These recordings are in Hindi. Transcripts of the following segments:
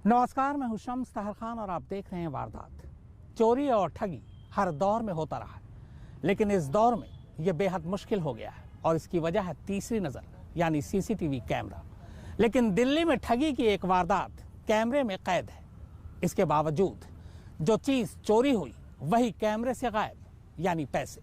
नमस्कार, मैं हूं शम्स ताहर खान और आप देख रहे हैं वारदात। चोरी और ठगी हर दौर में होता रहा है, लेकिन इस दौर में यह बेहद मुश्किल हो गया है और इसकी वजह है तीसरी नज़र यानी सीसीटीवी कैमरा। लेकिन दिल्ली में ठगी की एक वारदात कैमरे में कैद है। इसके बावजूद जो चीज़ चोरी हुई वही कैमरे से गायब यानी पैसे।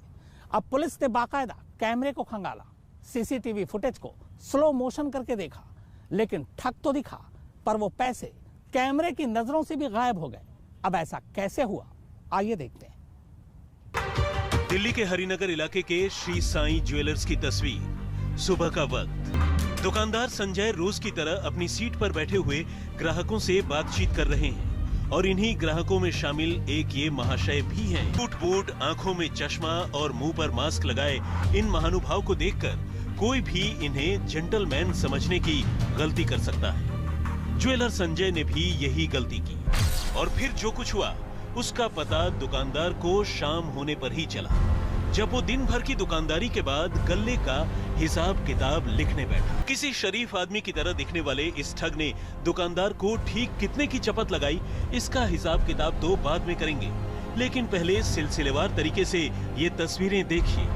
अब पुलिस ने बाकायदा कैमरे को खंगाला, सीसीटीवी फुटेज को स्लो मोशन करके देखा, लेकिन ठग तो दिखा पर वो पैसे कैमरे की नजरों से भी गायब हो गए। अब ऐसा कैसे हुआ, आइए देखते हैं। दिल्ली के हरिनगर इलाके के श्री साईं ज्वेलर्स की तस्वीर। सुबह का वक्त। दुकानदार संजय रोज की तरह अपनी सीट पर बैठे हुए ग्राहकों से बातचीत कर रहे हैं और इन्हीं ग्राहकों में शामिल एक ये महाशय भी हैं। बूट बूट, आंखों में चश्मा और मुंह पर मास्क लगाए इन महानुभाव को देखकर कोई भी इन्हें जेंटलमैन समझने की गलती कर सकता है। ज्वेलर संजय ने भी यही गलती की और फिर जो कुछ हुआ उसका पता दुकानदार को शाम होने पर ही चला, जब वो दिन भर की दुकानदारी के बाद गल्ले का हिसाब किताब लिखने बैठा। किसी शरीफ आदमी की तरह दिखने वाले इस ठग ने दुकानदार को ठीक कितने की चपत लगाई, इसका हिसाब किताब तो बाद में करेंगे, लेकिन पहले सिलसिलेवार तरीके से ये तस्वीरें देखिए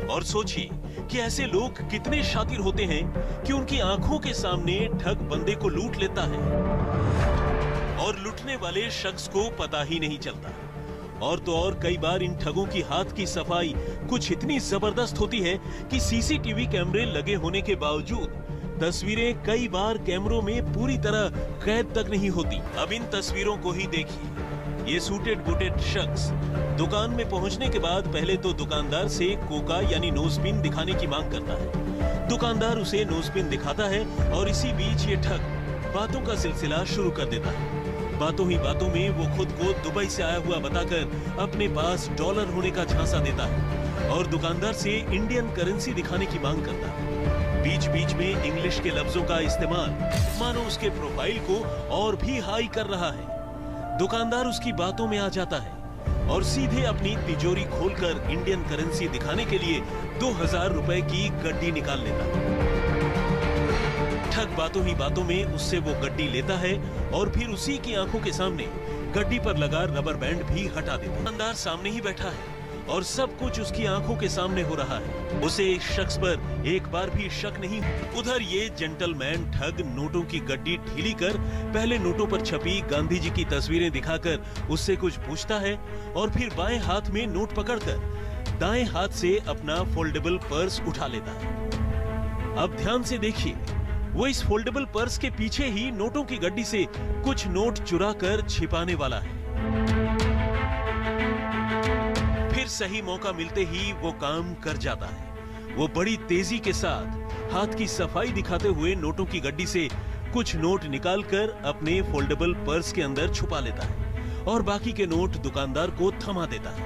और सोचिए कि ऐसे लोग कितने शातिर होते हैं कि उनकी आंखों के सामने ठग बंदे को लूट लेता है और लूटने वाले शख्स को पता ही नहीं चलता। और तो और कई बार इन ठगों की हाथ की सफाई कुछ इतनी जबरदस्त होती है कि सीसीटीवी कैमरे लगे होने के बावजूद तस्वीरें कई बार कैमरों में पूरी तरह कैद तक नहीं होती। अब इन तस्वीरों को ही देखिए। ये सूटेड बूटेड शख्स दुकान में पहुंचने के बाद पहले तो दुकानदार से कोका यानी नोजपिन दिखाने की मांग करता है। दुकानदार उसे नोजपिन दिखाता है और इसी बीच ये ठग बातों का सिलसिला शुरू कर देता है। बातों ही बातों में वो खुद को दुबई से आया हुआ बताकर अपने पास डॉलर होने का झांसा देता है और दुकानदार से इंडियन करेंसी दिखाने की मांग करता है। बीच बीच में इंग्लिश के लफ्जों का इस्तेमाल मानो उसके प्रोफाइल को और भी हाई कर रहा है। दुकानदार उसकी बातों में आ जाता है और सीधे अपनी तिजोरी खोलकर इंडियन करेंसी दिखाने के लिए 2000 रुपए की गड्डी निकाल लेता है। ठग बातों ही बातों में उससे वो गड्डी लेता है और फिर उसी की आंखों के सामने गड्डी पर लगा रबर बैंड भी हटा देता है। दुकानदार सामने ही बैठा है और सब कुछ उसकी आंखों के सामने हो रहा है। उसे इस शख्स पर एक बार भी शक नहीं। उधर ये जेंटलमैन ठग नोटों की गड्डी ढीली कर पहले नोटों पर छपी गांधी जी की तस्वीरें दिखाकर उससे कुछ पूछता है और फिर बाएं हाथ में नोट पकड़कर दाएं हाथ से अपना फोल्डेबल पर्स उठा लेता है। अब ध्यान से देखिए, वो इस फोल्डेबल पर्स के पीछे ही नोटों की गड्डी से कुछ नोट चुरा कर छिपाने वाला है। फिर सही मौका मिलते ही वो काम कर जाता है। वो बड़ी तेजी के साथ हाथ की सफाई दिखाते हुए नोटों की गड्डी से कुछ नोट निकालकर अपने फोल्डेबल पर्स के अंदर छुपा लेता है और बाकी के नोट दुकानदार को थमा देता है।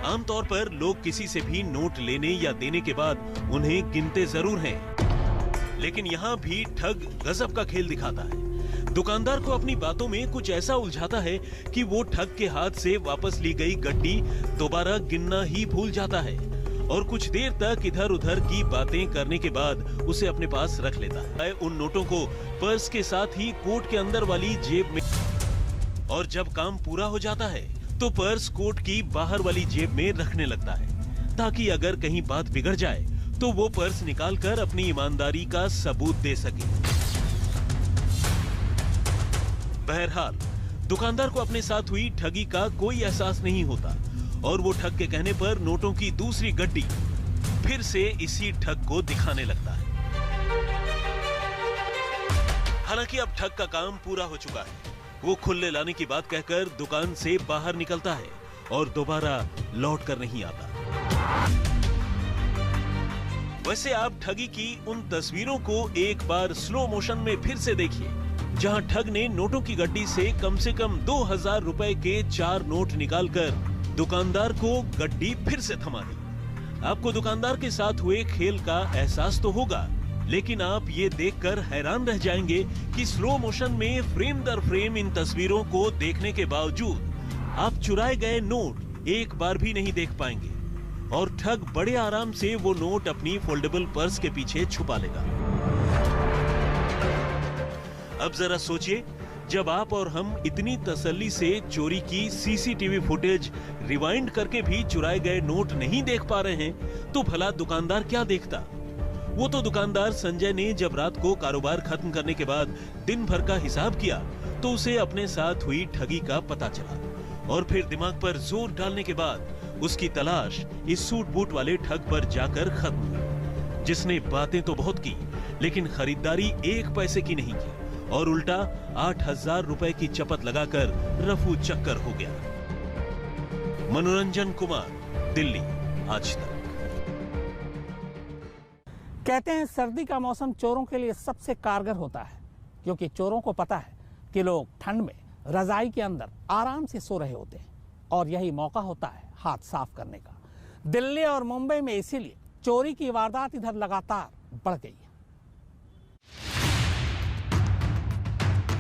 आमतौर पर लोग किसी से भी नोट लेने या देने के बाद उन्हें गिनते जरूर हैं, लेकिन यहाँ भी ठग गजब का खेल दिखाता है। दुकानदार को अपनी बातों में कुछ ऐसा उलझाता है कि वो ठग के हाथ से वापस ली गई गड्डी दोबारा गिनना ही भूल जाता है और कुछ देर तक इधर उधर की बातें करने के बाद उसे अपने पास रख लेता है। उन नोटों को पर्स के साथ ही कोट के अंदर वाली जेब में, और जब काम पूरा हो जाता है तो पर्स कोट की बाहर वाली जेब में रखने लगता है ताकि अगर कहीं बात बिगड़ जाए तो वो पर्स निकालकर अपनी ईमानदारी का सबूत दे सके। बहरहाल दुकानदार को अपने साथ हुई ठगी का कोई एहसास नहीं होता और वो ठग के कहने पर नोटों की दूसरी गड्डी फिर से इसी ठग को दिखाने लगता है। हालांकि अब ठग का काम पूरा हो चुका है। वो खुले लाने की बात कहकर दुकान से बाहर निकलता है और दोबारा लौट कर नहीं आता। वैसे आप ठगी की उन तस्वीरों को एक बार स्लो मोशन में फिर से देखिए, जहां ठग ने नोटों की गड्डी से कम 2000 रुपए के 4 नोट निकालकर दुकानदार को गड्डी फिर से थमा दी। आपको दुकानदार के साथ हुए खेल का एहसास तो होगा, लेकिन आप ये देखकर हैरान रह जाएंगे कि स्लो मोशन में फ्रेम दर फ्रेम इन तस्वीरों को देखने के बावजूद आप चुराए गए नोट एक बार भी नहीं देख पाएंगे। और ठग बड़े आराम से वो नोट अपनी फोल्डेबल पर्स के पीछे छुपा लेगा। अब जरा सोचिए, जब आप और हम इतनी तसल्ली से चोरी की सीसीटीवी फुटेज रिवाइंड करके भी चुराए गए नोट नहीं देख पा रहे हैं, तो भला दुकानदार क्या देखता? वो तो दुकानदार संजय ने जब रात को कारोबार खत्म करने के बाद दिन भर का हिसाब किया तो उसे अपने साथ हुई ठगी का पता चला और फिर दिमाग पर जोर डालने के बाद उसकी तलाश इस सूट बूट वाले ठग पर जाकर खत्म हुई, जिसने बातें तो बहुत की लेकिन खरीदारी 1 पैसे की नहीं की और उल्टा 8,000 रुपए की चपत लगाकर रफू चक्कर हो गया। मनोरंजन कुमार, दिल्ली, आज तक। कहते हैं सर्दी का मौसम चोरों के लिए सबसे कारगर होता है, क्योंकि चोरों को पता है कि लोग ठंड में रजाई के अंदर आराम से सो रहे होते हैं और यही मौका होता है हाथ साफ करने का। दिल्ली और मुंबई में इसीलिए चोरी की वारदात इधर लगातार बढ़ गई है।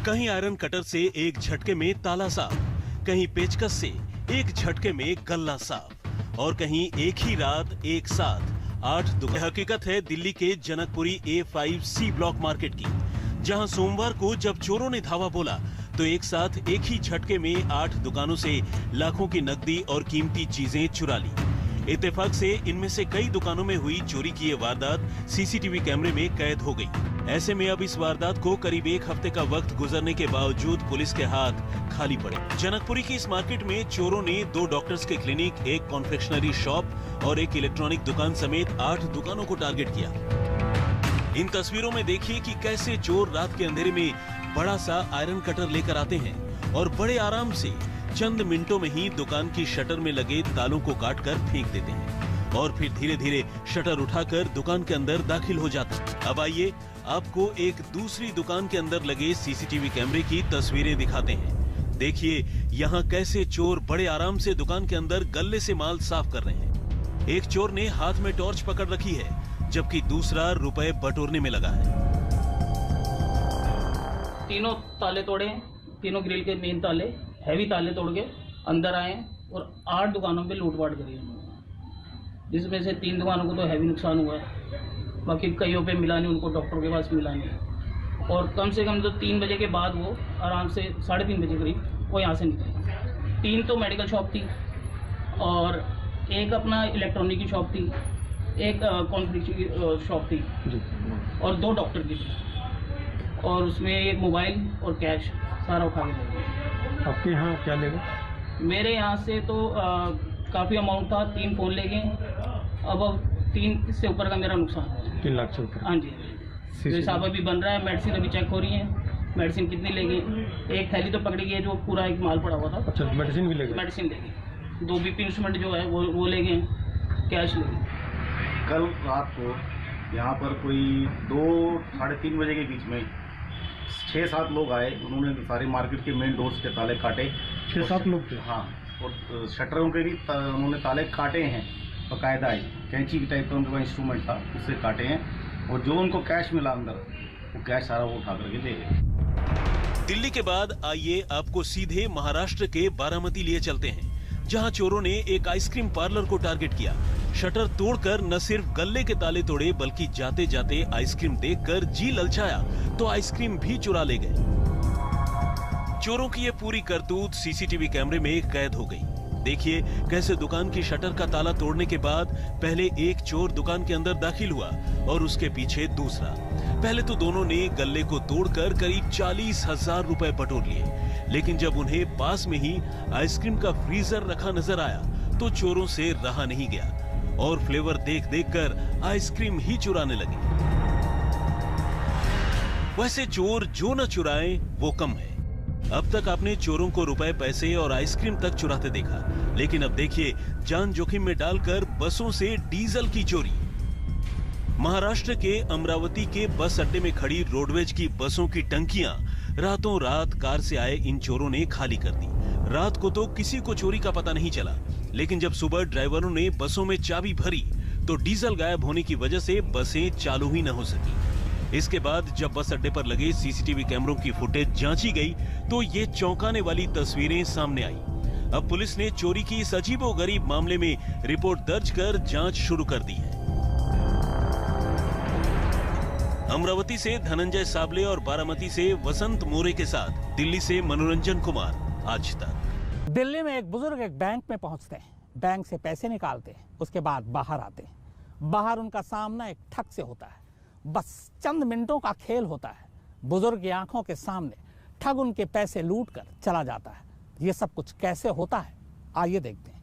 कहीं आयरन कटर से एक झटके में ताला साफ, कहीं पेचकस से एक झटके में गल्ला साफ और कहीं एक ही रात एक साथ 8 दुकान। हकीकत है दिल्ली के जनकपुरी A5C ब्लॉक मार्केट की, जहां सोमवार को जब चोरों ने धावा बोला तो एक साथ एक ही झटके में 8 दुकानों से लाखों की नकदी और कीमती चीजें चुरा ली। इत्तेफाक से इनमें से कई दुकानों में हुई चोरी की ये वारदात सीसीटीवी कैमरे में कैद हो गई। ऐसे में अब इस वारदात को करीब 1 हफ्ते का वक्त गुजरने के बावजूद पुलिस के हाथ खाली पड़े। जनकपुरी की इस मार्केट में चोरों ने 2 डॉक्टर्स के क्लिनिक, एक कॉन्फेक्शनरी शॉप और एक इलेक्ट्रॉनिक दुकान समेत 8 दुकानों को टारगेट किया। इन तस्वीरों में देखिए कि कैसे चोर रात के अंधेरे में बड़ा सा आयरन कटर लेकर आते हैं और बड़े आराम से चंद मिनटों में ही दुकान की शटर में लगे तालों को काटकर फेंक देते हैं और फिर धीरे धीरे शटर उठाकर दुकान के अंदर दाखिल हो जाते हैं। अब आइए आपको एक दूसरी दुकान के अंदर लगे सीसीटीवी कैमरे की तस्वीरें दिखाते हैं। देखिए यहाँ कैसे चोर बड़े आराम से दुकान के अंदर गल्ले से माल साफ कर रहे हैं। एक चोर ने हाथ में टॉर्च पकड़ रखी है, जबकि दूसरा रुपए बटोरने में लगा है। तीनों ताले तोड़े, तीनों ग्रिल के मेन ताले, हैवी ताले तोड़ के अंदर आए और 8 दुकानों पे लूटपाट करी उन्होंने, जिसमें से 3 दुकानों को तो हैवी नुकसान हुआ है, बाकी कईयों पे मिला नहीं, उनको डॉक्टर के पास मिला नहीं। और कम से कम तो 3 बजे के बाद वो आराम से 3:30 बजे करीब वो यहाँ से निकले। 3 तो मेडिकल शॉप थी और एक अपना इलेक्ट्रॉनिक की शॉप थी, एक कॉन्फ्लिक्ट की शॉप थी और 2 डॉक्टर की थी और उसमें एक मोबाइल और कैश सारा उठा के ले गए। आपके यहाँ क्या ले गए? मेरे यहाँ से तो काफ़ी अमाउंट था, 3 फ़ोन ले गए। अब 3 से ऊपर का मेरा नुकसान है। 3 लाख से ऊपर? हाँ जी। जो हिसाब अभी बन रहा है, मेडिसिन अभी चेक हो रही है, मेडिसिन कितनी ले गई। एक थैली तो पकड़ी गई है जो पूरा एक माल पड़ा हुआ था। अच्छा, मेडिसिन भी ले गए? मेडिसिन ले गई। 2 BP इंस्ट्रूमेंट जो है वो ले गए, कैश ले गए। कल रात को यहाँ पर कोई 2-3:30 बजे के बीच में 6-7 लोग आए। उन्होंने सारे मार्केट के मेन डोर्स के ताले काटे। 6-7 लोग थे? हाँ, और शटरों के भी उन्होंने ताले काटे हैं बाकायदा ही, कैंची की टाइप का उनका इंस्ट्रूमेंट था, उससे काटे हैं। और जो उनको कैश मिला अंदर, वो कैश सारा वो उठा करके ले गए। दिल्ली के बाद आइए आपको सीधे महाराष्ट्र के बारामती लिए चलते हैं, जहां चोरों ने एक आइसक्रीम पार्लर को टारगेट किया। शटर तोड़कर न सिर्फ गल्ले के ताले तोड़े, बल्कि जाते जाते आइसक्रीम देखकर जी ललचाया तो आइसक्रीम भी चुरा ले गए। चोरों की ये पूरी करतूत सीसीटीवी कैमरे में कैद हो गई। देखिए कैसे दुकान की शटर का ताला तोड़ने के बाद पहले एक चोर दुकान के अंदर दाखिल हुआ और उसके पीछे दूसरा। पहले तो दोनों ने गल्ले को तोड़कर करीब 40,000 रुपए बटोर लिए, लेकिन जब उन्हें पास में ही आइसक्रीम का फ्रीजर रखा नजर आया तो चोरों से रहा नहीं गया और फ्लेवर देख देखकर आइसक्रीम ही चुराने लगे। वैसे चोर जो न चुराए वो कम है। अब तक आपने चोरों को रुपए, पैसे और आइसक्रीम तक चुराते देखा, लेकिन अब देखिए जान जोखिम में डालकर बसों से डीजल की चोरी। महाराष्ट्र के अमरावती के बस अड्डे में खड़ी रोडवेज की बसों की टंकियां रातों रात कार से आए इन चोरों ने खाली कर दी। रात को तो किसी को चोरी का पता नहीं चला, लेकिन जब सुबह ड्राइवरों ने बसों में चाबी भरी तो डीजल गायब होने की वजह से बसें चालू ही न हो सकी। इसके बाद जब बस अड्डे पर लगे सीसीटीवी कैमरों की फुटेज जांची गई तो ये चौंकाने वाली तस्वीरें सामने आई। अब पुलिस ने चोरी की इस अजीबोगरीब मामले में रिपोर्ट दर्ज कर जांच शुरू कर दी है। अमरावती से धनंजय साबले और बारामती से वसंत मोरे के साथ दिल्ली से मनोरंजन कुमार, आज तक। दिल्ली में एक बुजुर्ग एक बैंक में पहुंचते हैं, बैंक से पैसे निकालते हैं, उसके बाद बाहर आते हैं। बाहर उनका सामना एक ठग से होता है। बस चंद मिनटों का खेल होता है। बुजुर्ग की आंखों के सामने ठग उनके पैसे लूट कर चला जाता है। ये सब कुछ कैसे होता है, आइए देखते हैं।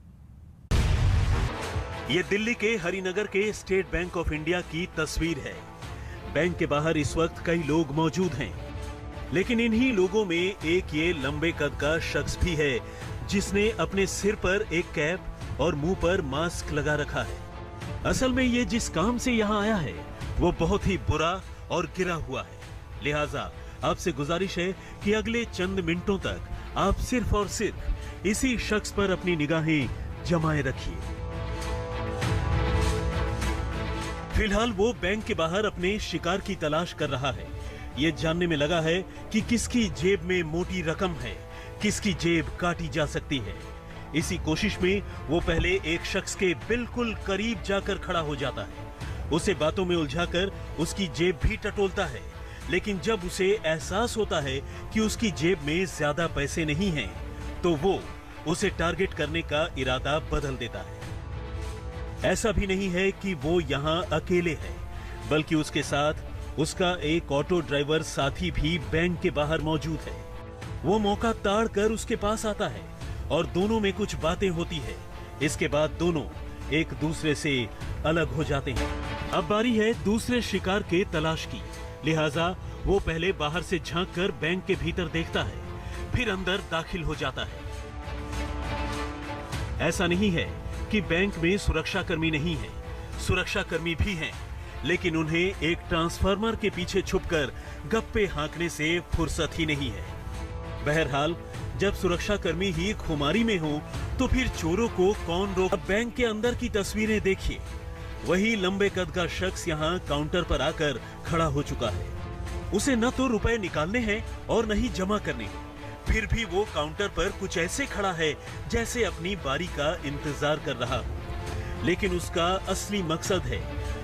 ये दिल्ली के हरिनगर के स्टेट बैंक ऑफ इंडिया की तस्वीर है। बैंक के बाहर इस वक्त कई लोग मौजूद हैं, लेकिन इन्हीं लोगों में एक ये लंबे कद का शख्स भी है जिसने अपने सिर पर एक कैप और मुंह पर मास्क लगा रखा है। असल में ये जिस काम से यहाँ आया है वो बहुत ही बुरा और गिरा हुआ है। लिहाजा आपसे गुजारिश है कि अगले चंद मिनटों तक आप सिर्फ और सिर्फ इसी शख्स पर अपनी निगाहें जमाए रखिए। फिलहाल वो बैंक के बाहर अपने शिकार की तलाश कर रहा है। ये जानने में लगा है कि किसकी जेब में मोटी रकम है, किसकी जेब काटी जा सकती है। इसी कोशिश में वो पहले एक शख्स के बिल्कुल करीब जाकर खड़ा हो जाता है, उसे बातों में उलझाकर उसकी जेब भी टटोलता है। लेकिन जब उसे एहसास होता है कि उसकी जेब में ज्यादा पैसे नहीं हैं, तो वो उसे टारगेट करने का इरादा बदल देता है। ऐसा भी नहीं है कि वो यहाँ अकेले है, बल्कि उसके साथ उसका एक ऑटो ड्राइवर साथी भी बैंक के बाहर मौजूद है। वो मौका ताड़ कर उसके पास आता है और दोनों में कुछ बातें होती है। इसके बाद दोनों एक दूसरे से अलग हो जाते हैं। अब बारी है दूसरे शिकार के तलाश की। लिहाजा वो पहले बाहर से झांककर बैंक के भीतर देखता है, फिर अंदर दाखिल हो जाता है। ऐसा नहीं है कि बैंक में सुरक्षाकर्मी नहीं है, सुरक्षाकर्मी भी हैं, लेकिन उन्हें एक ट्रांसफार्मर के पीछे छुपकर गप्पे हाँकने से फुर्सत ही नहीं है। बहरहाल जब सुरक्षाकर्मी ही खुमारी में हो तो फिर चोरों को कौन रोक। अब बैंक के अंदर की तस्वीरें देखिए। वही लंबे कद का शख्स यहाँ काउंटर पर आकर खड़ा हो चुका है। उसे न तो रुपए निकालने हैं और न ही जमा करने हैं। फिर भी वो काउंटर पर कुछ ऐसे खड़ा है जैसे अपनी बारी का इंतजार कर रहा हो। लेकिन उसका असली मकसद है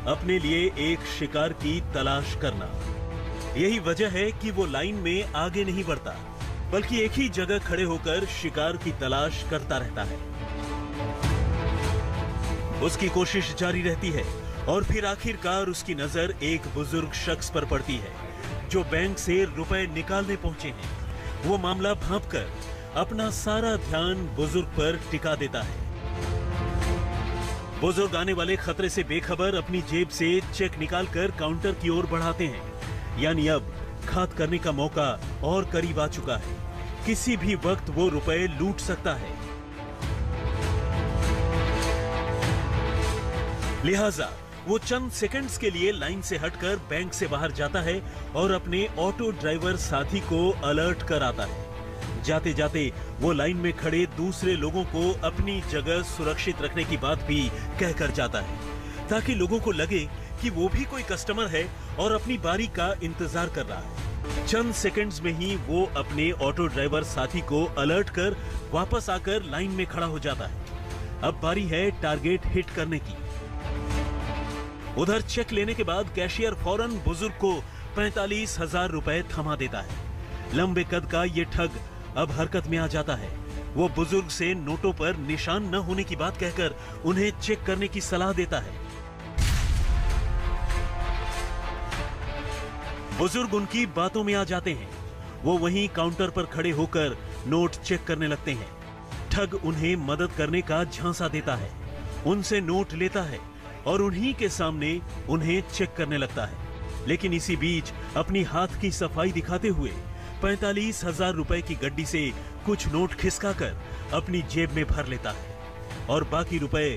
अपने लिए एक शिकार की तलाश करना। यही वजह है कि वो लाइन में आगे नहीं बढ़ता, बल्कि एक ही जगह खड़े होकर शिकार की तलाश करता रहता है। उसकी कोशिश जारी रहती है और फिर आखिरकार उसकी नजर एक बुजुर्ग शख्स पर पड़ती है जो बैंक से रुपए निकालने पहुंचे हैं। वो मामला भांपकर अपना सारा ध्यान बुजुर्ग पर टिका देता है। बुजुर्ग आने वाले खतरे से बेखबर अपनी जेब से चेक निकालकर काउंटर की ओर बढ़ाते हैं। यानी अब घात करने का मौका और करीब आ चुका है। किसी भी वक्त वो रुपए लूट सकता है। लिहाजा वो चंद सेकंड्स के लिए लाइन से हटकर बैंक से बाहर जाता है और अपने ऑटो ड्राइवर साथी को अलर्ट कराता है। जाते जाते वो लाइन में खड़े दूसरे लोगों को अपनी जगह सुरक्षित रखने की बात भी कहकर जाता है, ताकि लोगों को लगे कि वो भी कोई कस्टमर है और अपनी बारी का इंतजार कर रहा है। चंद सेकंड्स में ही वो अपने ऑटो ड्राइवर साथी को अलर्ट कर वापस आकर लाइन में खड़ा हो जाता है। अब बारी है टारगेट हिट करने की। उधर चेक लेने के बाद कैशियर फौरन बुजुर्ग को 45,000 रुपए थमा देता है। लंबे कद का ये ठग अब हरकत में आ जाता है। वो बुजुर्ग से नोटों पर निशान न होने की बात कहकर उन्हें चेक करने की सलाह देता है। बुजुर्ग उनकी बातों में आ जाते हैं। वो वहीं काउंटर पर खड़े होकर नोट चेक करने लगते हैं। ठग उन्हें मदद करने का झांसा देता है, उनसे नोट लेता है और उन्हीं के सामने उन्हें चेक करने लगता है। लेकिन इसी बीच अपनी हाथ की सफाई दिखाते हुए 45,000 रुपए की गड्डी से कुछ नोट खिसकाकर अपनी जेब में भर लेता है और बाकी रुपए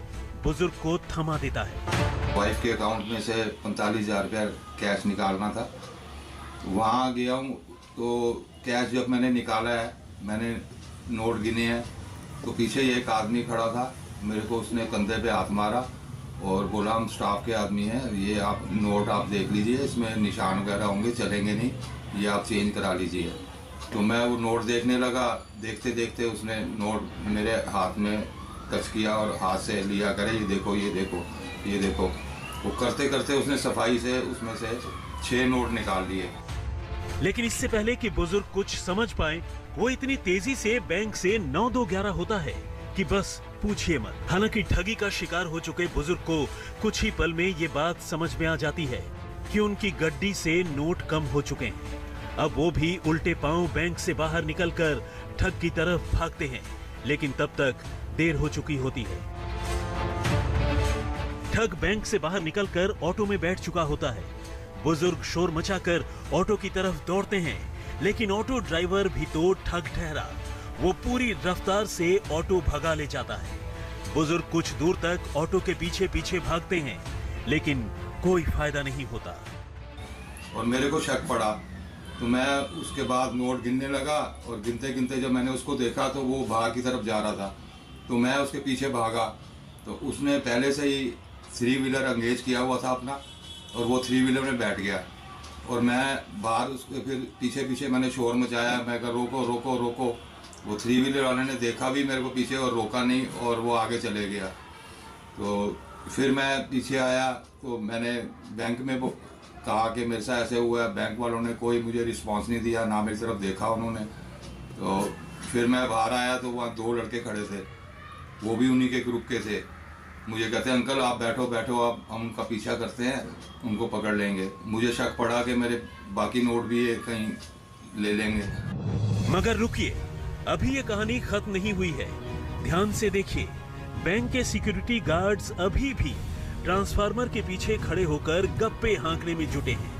बुजुर्ग को थमा देता है। वाइफ के अकाउंट में से 45,000 रुपया कैश निकालना था। वहाँ गया हूँ तो कैश जब मैंने निकाला है, मैंने नोट गिने हैं, तो पीछे एक आदमी खड़ा था। मेरे को उसने कंधे पे हाथ मारा और बोला हम स्टाफ के आदमी हैं, ये आप नोट आप देख लीजिए, इसमें निशान वगैरह होंगे, चलेंगे नहीं, ये आप चेंज करा लीजिए। तो मैं वो नोट देखने लगा, देखते देखते उसने नोट मेरे हाथ में टच किया और हाथ से लिया, करे ये देखो ये देखो ये देखो। वो करते करते उसने सफाई से उसमें से 6 नोट निकाल लिए। लेकिन इससे पहले कि बुजुर्ग कुछ समझ पाए, वो इतनी तेजी से बैंक से 9211 होता है कि बस पूछिए मत। हालांकि ठगी का शिकार हो चुके बुजुर्ग को कुछ ही पल में ये बात समझ में आ जाती है कि उनकी गड्डी से नोट कम हो चुके हैं। अब वो भी उल्टे पांव बैंक से बाहर निकलकर ठग की तरफ भागते हैं, लेकिन तब तक देर हो चुकी होती है। ठग बैंक से बाहर निकलकर ऑटो में बैठ चुका होता है। बुजुर्ग शोर मचाकर ऑटो की तरफ दौड़ते हैं, लेकिन ऑटो ड्राइवर भी तो ठग ठहरा। वो पूरी रफ्तार से ऑटो भगा ले जाता है। बुजुर्ग कुछ दूर तक ऑटो के पीछे पीछे भागते हैं, लेकिन कोई फायदा नहीं होता। और मेरे को शक पड़ा तो मैं उसके बाद नोट गिनने लगा, और गिनते गिनते जब मैंने उसको देखा तो वो बाहर की तरफ जा रहा था, तो मैं उसके पीछे भागा। तो उसने पहले से ही 3 व्हीलर एंगेज किया हुआ था अपना, और वो 3 व्हीलर में बैठ गया। और मैं बाहर उसके फिर पीछे पीछे मैंने शोर मचाया, मैं कहा रोको रोको रोको। वो 3 व्हीलर वाले ने देखा भी मेरे को पीछे और रोका नहीं, और वो आगे चले गया। तो फिर मैं पीछे आया तो मैंने बैंक में कहा कि मेरे साथ ऐसे हुआ है। बैंक वालों ने कोई मुझे रिस्पांस नहीं दिया, ना मेरी तरफ देखा उन्होंने। तो फिर मैं बाहर आया तो वहाँ 2 लड़के खड़े थे, वो भी उन्हीं के ग्रुप के थे। मुझे कहते हैं अंकल आप बैठो बैठो, आप हम उनका पीछा करते हैं, उनको पकड़ लेंगे। मुझे शक पड़ा कि मेरे बाकी नोट भी ये कहीं ले लेंगे। मगर रुकिए, अभी ये कहानी खत्म नहीं हुई है। ध्यान से देखिए, बैंक के सिक्योरिटी गार्ड्स अभी भी ट्रांसफार्मर के पीछे खड़े होकर गप्पे हाँकने में जुटे हैं।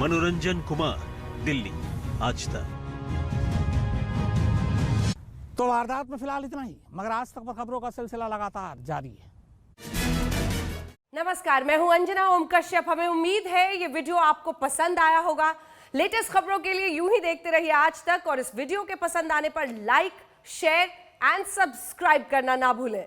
मनोरंजन कुमार, दिल्ली, आज तक। तो वारदात में फिलहाल इतना ही, मगर आज तक पर खबरों का सिलसिला लगातार जारी है। नमस्कार, मैं हूं अंजना ओम कश्यप। हमें उम्मीद है ये वीडियो आपको पसंद आया होगा। लेटेस्ट खबरों के लिए यूं ही देखते रहिए आज तक, और इस वीडियो के पसंद आने पर लाइक, शेयर एंड सब्सक्राइब करना ना भूलें।